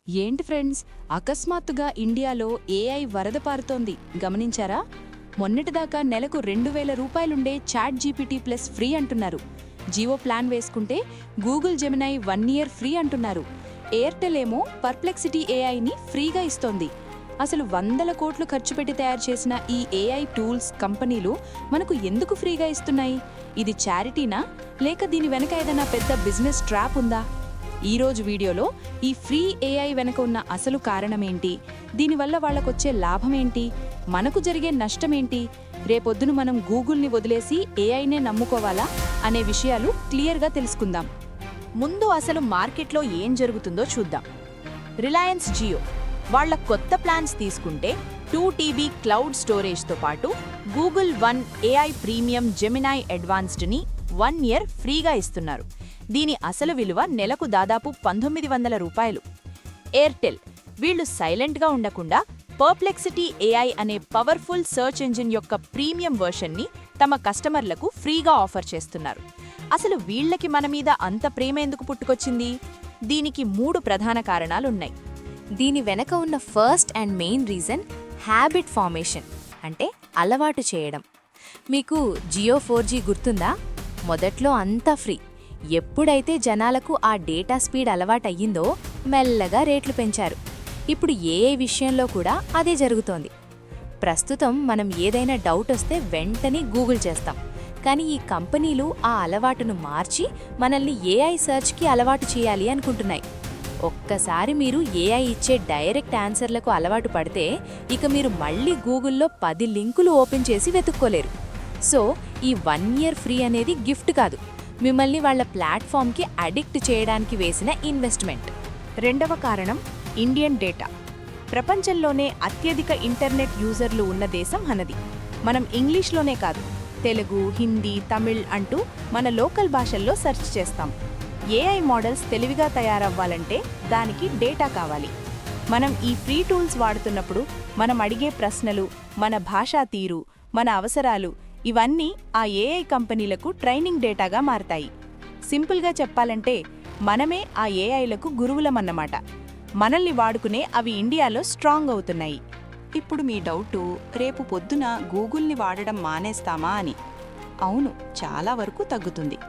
ఏంటి ఫ్రెండ్స్, అకస్మాత్తుగా ఇండియాలో ఏఐ వరద పారుతోంది, గమనించారా? మొన్నటిదాకా నెలకు 2000 రూపాయలుండే చాట్ జీపీటీ ప్లస్ ఫ్రీ అంటున్నారు. జియో ప్లాన్ వేసుకుంటే గూగుల్ జెమినై 1 ఇయర్ ఫ్రీ అంటున్నారు. ఎయిర్టెల్ ఏమో పర్ప్లెక్సిటీ ఏఐని ఫ్రీగా ఇస్తోంది. అసలు 100 కోట్లు ఖర్చు పెట్టి తయారు చేసిన ఈ ఏఐ టూల్స్ కంపెనీలు మనకు ఎందుకు ఫ్రీగా ఇస్తున్నాయి? ఇది చారిటీనా, లేక దీని వెనక ఏదైనా పెద్ద బిజినెస్ ట్రాప్ ఉందా? ఈరోజు వీడియోలో ఈ ఫ్రీ ఏఐ వెనక ఉన్న అసలు కారణమేంటి, దీనివల్ల వాళ్లకొచ్చే లాభమేంటి, మనకు జరిగే నష్టమేంటి, రేపొద్దున మనం గూగుల్ని వదిలేసి ఏఐనే నమ్ముకోవాలా అనే విషయాలు క్లియర్గా తెలుసుకుందాం. ముందు అసలు మార్కెట్లో ఏం జరుగుతుందో చూద్దాం. రిలయన్స్ జియో వాళ్ల కొత్త ప్లాన్స్ తీసుకుంటే 2 TB క్లౌడ్ స్టోరేజ్తో పాటు Google One AI premium Gemini అడ్వాన్స్డ్ని 1 ఇయర్ ఫ్రీగా ఇస్తున్నారు. దీని అసలు విలువ నెలకు దాదాపు 1900 రూపాయలు. ఎయిర్టెల్ వీళ్లు సైలెంట్గా ఉండకుండా పర్ప్లెక్సిటీ ఏఐ అనే పవర్ఫుల్ సర్చ్ ఇంజిన్ యొక్క ప్రీమియం వర్షన్ని తమ కస్టమర్లకు ఫ్రీగా ఆఫర్ చేస్తున్నారు. అసలు వీళ్లకి మన మీద అంత ప్రేమ ఎందుకు పుట్టుకొచ్చింది? దీనికి 3 ప్రధాన కారణాలున్నాయి. దీని వెనక ఉన్న first and main reason habit formation, అంటే అలవాటు చేయడం. మీకు జియో 4G గుర్తుందా? మొదట్లో అంతా ఫ్రీ. ఎప్పుడైతే జనాలకు ఆ డేటా స్పీడ్ అలవాటయ్యిందో మెల్లగా రేట్లు పెంచారు. ఇప్పుడు ఏఐ విషయంలో కూడా అదే జరుగుతోంది. ప్రస్తుతం మనం ఏదైనా డౌట్ వస్తే వెంటనే గూగుల్ చేస్తాం, కానీ ఈ కంపెనీలు ఆ అలవాటును మార్చి మనల్ని ఏఐ సర్చ్కి అలవాటు చేయాలి అనుకుంటున్నాయి. ఒక్కసారి మీరు ఏఐ ఇచ్చే డైరెక్ట్ ఆన్సర్లకు అలవాటు పడితే ఇక మీరు మళ్ళీ గూగుల్లో 10 లింకులు ఓపెన్ చేసి వెతుక్కోలేరు. సో ఈ 1 ఇయర్ ఫ్రీ అనేది గిఫ్ట్ కాదు, మిమ్మల్ని వాళ్ల ప్లాట్ఫామ్కి అడిక్ట్ చేయడానికి వేసిన ఇన్వెస్ట్మెంట్. రెండవ కారణం ఇండియన్ డేటా. ప్రపంచంలోనే అత్యధిక ఇంటర్నెట్ యూజర్లు ఉన్న దేశం మనది. మనం ఇంగ్లీష్లోనే కాదు, తెలుగు, హిందీ, తమిళ్ అంటూ మన లోకల్ భాషల్లో సెర్చ్ చేస్తాం. ఏఐ మోడల్స్ తెలివిగా తయారవ్వాలంటే దానికి డేటా కావాలి. మనం ఈ ఫ్రీ టూల్స్ వాడుతున్నప్పుడు మనం అడిగే ప్రశ్నలు, మన భాషా తీరు, మన అవసరాలు ఇవన్నీ ఆ ఏఐ కంపెనీలకు ట్రైనింగ్ డేటాగా మారతాయి. సింపుల్గా చెప్పాలంటే మనమే ఆ ఏఐలకు గురువులమన్నమాట. మనల్ని వాడుకునే అవి ఇండియాలో స్ట్రాంగ్ అవుతున్నాయి. ఇప్పుడు మీ డౌటు, రేపు పొద్దున గూగుల్ని వాడడం మానేస్తామా అని. అవును, చాలా వరకు తగ్గుతుంది.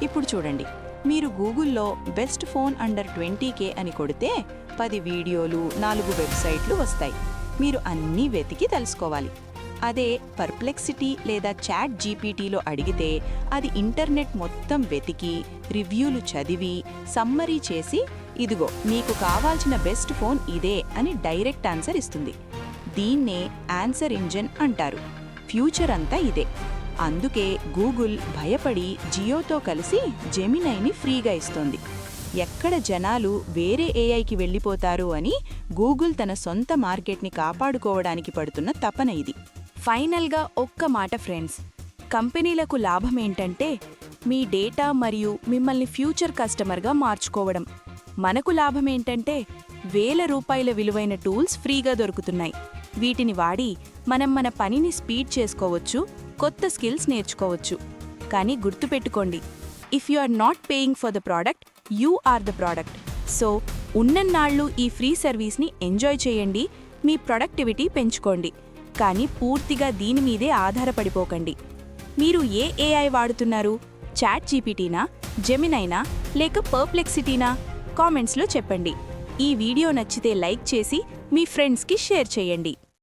ఇప్పుడు చూడండి, మీరు గూగుల్లో బెస్ట్ ఫోన్ అండర్ 20K అని కొడితే 10 వీడియోలు, 4 వెబ్సైట్లు వస్తాయి. మీరు అన్నీ వెతికి తెలుసుకోవాలి. అదే పర్ప్లెక్సిటీ లేదా చాట్ జీపీటీలో అడిగితే అది ఇంటర్నెట్ మొత్తం వెతికి, రివ్యూలు చదివి, సమ్మరీ చేసి, ఇదిగో మీకు కావాల్సిన బెస్ట్ ఫోన్ ఇదే అని డైరెక్ట్ ఆన్సర్ ఇస్తుంది. దీన్నే ఆన్సర్ ఇంజిన్ అంటారు. ఫ్యూచర్ అంతా ఇదే. అందుకే గూగుల్ భయపడి జియోతో కలిసి జెమినైని ఫ్రీగా ఇస్తోంది. ఎక్కడ జనాలు వేరే ఏఐకి వెళ్ళిపోతారు అని గూగుల్ తన సొంత మార్కెట్ని కాపాడుకోవడానికి పడుతున్న తపన ఇది. ఫైనల్గా ఒక్క మాట ఫ్రెండ్స్, కంపెనీలకు లాభమేంటంటే మీ డేటా మరియు మిమ్మల్ని ఫ్యూచర్ కస్టమర్గా మార్చుకోవడం. మనకు లాభమేంటంటే వేల రూపాయల విలువైన టూల్స్ ఫ్రీగా దొరుకుతున్నాయి. వీటిని వాడి మనం మన పనిని స్పీడ్ చేసుకోవచ్చు, కొత్త స్కిల్స్ నేర్చుకోవచ్చు. కానీ గుర్తుపెట్టుకోండి, if you are not paying for the product, you are the product. So ఉన్నన్నాళ్ళు ఈ ఫ్రీ సర్వీస్ని ఎంజాయ్ చేయండి, మీ ప్రొడక్టివిటీ పెంచుకోండి. కానీ పూర్తిగా దీని మీదే ఆధారపడిపోకండి. మీరు ఏ ఏఐ వాడుతున్నారు? చాట్ జీపీటీనా, జెమినైనా, లేక పర్ప్లెక్సిటీనా? కామెంట్స్లో చెప్పండి. ఈ వీడియో నచ్చితే లైక్ చేసి మీ ఫ్రెండ్స్కి షేర్ చేయండి.